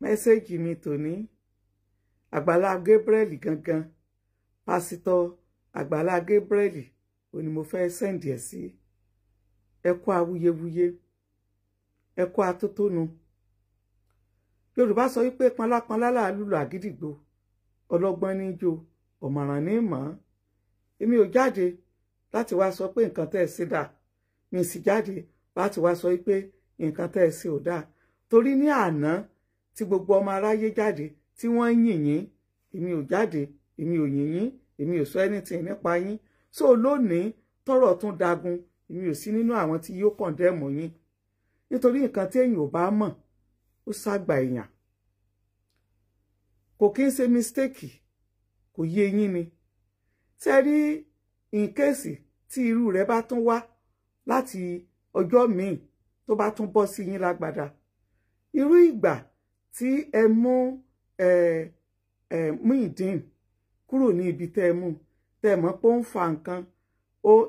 mẹ́sẹ̀gì mi tòní Àgbàlá Gabriel gangan pásítọ̀ Àgbàlá Gabriel òní mo fẹ́ sẹ́ǹdì ẹ̀ sí. Ẹ kú awuyewuye, ẹ kú atótónu. Yorùbá sọ wípé pọnlápọnlá là lùlù àgídìgbò, ọlọ́gbọ́n ní jó, ọ̀mọ̀ràn ní mọ̀. Èmi ò jáde láti wá sọ pé nǹkan tẹ́ ẹ ṣe dà, mi sì jáde láti wá sọ wípé nǹkan tẹ́ ẹ ṣe ò dà. Torí ní àná tí gbogbo ọmọ aráyé jáde tí wọ́n ń yìn yín, èmi ò jáde, èmi ò yìn yín, èmi ò sọ anything nípa yín. So lónìí tọ́rọ̀ tún dagun, èmi ò sí nínú àwọn tí yóò kọ̀ndẹ́mù yín. Nítorí nǹkan tí èèyàn ò bá mọ̀ ó ṣàgbà èèyàn. Kò kí ń ṣe mistake, kò yé yín ni. Ṣé rí in case tí irú rẹ̀ bá tún wá láti ọjọ́ míì tó bá tún bọ́ sí yín lágbádá. Irú ìgbà tí ẹ mú Muyideen kúrò ní ibi tẹ́ ẹ mú, tẹ́ ẹ mọ̀ pé ó ń fa nǹkan.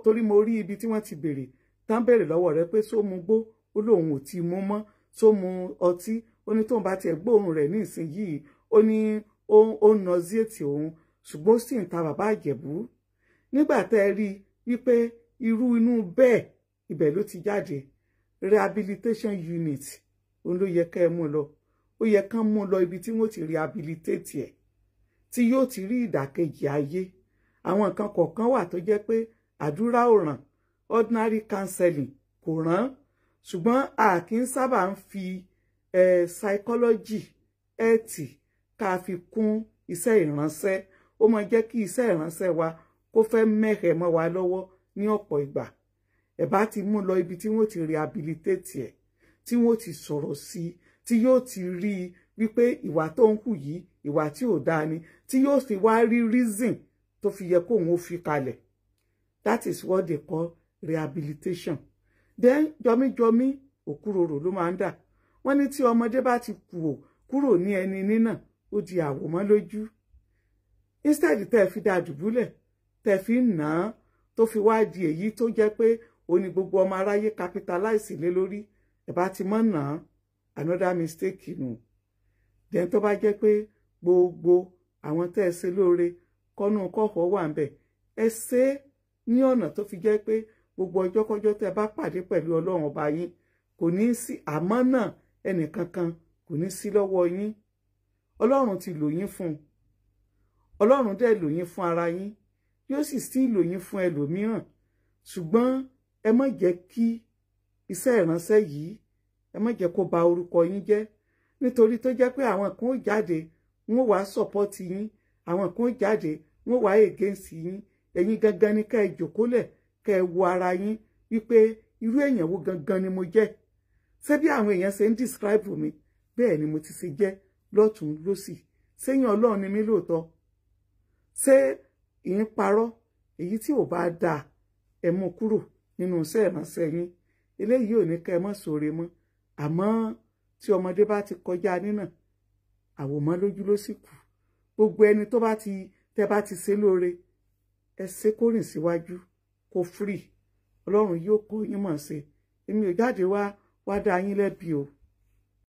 Torí mo rí ibi tí wọ́n ti béèrè, tán béèrè lọ́wọ́ rẹ̀ pé só mu gbó, ó lóun ò ti mú mọ́, só mu ọtí, ó ní tóun bá tiẹ̀ gbóòórùn rẹ̀ ní ìsinyìí, ó ní ó ń nauseate òun, ṣùgbọ́n ó sì ń ta bàbá Ìjẹ̀bú. Nígbà tẹ́ ẹ rí wípé irú inú bẹ́ẹ̀ ibẹ̀ ló ti jáde, rehabilitation unit òun ló yẹ kẹ́ ẹ mú lọ. Ó yẹ kán mú lọ ibi tí wọ́n ti rehabilitate ẹ̀, tí yóò ti rí ìdàkejì ayé. Àwọn nǹkan kọ̀ọ̀kan wà tó jẹ́ pé àdúrà ò ràn, ordinary counseling kò ràn, ṣùgbọ́n a kì í sábà ń fi psychology ẹ̀tì ká fi kún iṣẹ́ ìránṣẹ́. Ó máa jẹ́ kí iṣẹ́ ìránṣẹ́ wa kó fẹ́ mẹ́hẹ̀ mọ́ wa lọ́wọ́ ní ọ̀pọ̀ ìgbà. Ẹ bá ti mú lọ ibi tí wọ́n ti rehabilitate ẹ̀, tí wọ́n ti sọ̀rọ̀ sí, tí yóò ti rí wípé ìwà tó ń hù yìí ìwà tí ò dáa ni, tí yóò fi wá rí reason tó fi yẹ kóun ó fi kalẹ̀. That is what they call rehabilitation. Then jọmíjọmí òkúròrò ló máa ń dà. Wọ́n ní tí ọmọdé bá ti kúrò ní ẹni nínà, ó di àwòmọ́ lójú. Instead tẹ́ fi dá dùbúlẹ̀, tẹ́ fi ń nà án, tó fi wá di èyí tó jẹ́ pé ó ní gbogbo ọmọ aráyé capitalize lé lórí, ẹ bá ti mọ́ nà án, another mistake nù. Then tó bá jẹ́ pé gbogbo àwọn tẹ́ ẹ ṣe lóore kọ́nú kọ́fọ́ wà ń bẹ̀, ẹ ṣe ní ọ̀nà tó fi jẹ́ pé gbogbo ọjọ́kọ́jọ́ tẹ́ bá pàdé pẹ̀lú Ọlọ́run ọba yín, kò ní sí àmọ́ náà ẹnìkankan kò ní sí lọ́wọ́ yín. Ọlọ́run ti lò yín fún un. Ọlọ́run dẹ̀ lò yín fún ara yín, yóò sì lò yín fún ẹlòmíràn. Ṣùgbọ́n ẹ má jẹ́ kí iṣẹ́ ìránṣẹ́ yìí, ẹ má jẹ́ kó ba orúkọ yín jẹ́. Nítorí tó jẹ́ pé àwọn kan ó jáde, wọ́n wá support yín, àwọn kan ó jáde, wọ́n wá against yín. Ẹ̀yin gangan ni kẹ́ ẹ jòkólẹ̀, kẹ́ ẹ wo ara yín wípé irú èèyàn wo gangan ni mo jẹ́. Ṣé bí àwọn èèyàn ṣe ń describe mi, bẹ́ẹ̀ ni mo ti ṣe jẹ́ lọ́tùn lósì. Ṣéyàn Ọlọ́run ni mí lóòótọ́? Ṣé ìyín parọ́? Èyí tí ò bá dáa, ẹ mú kúrò nínú iṣẹ́ ìránṣẹ́ yín. Eléyìí ò ní kẹ́ ẹ mọ́ sóore mọ́. Àmọ́ tí ọmọdé bá ti kọjá nínà, àwòmọ́ lójú ló sì kù. Gbogbo ẹni tó bá ti tẹ́ bá ti ṣe lóore, ẹ ṣe kó rìn síwájú, kó free. Ọlọ́run yóò kọ́ yín mọ̀ ṣe. Èmi ò jáde wá dá yín lẹ́bi o.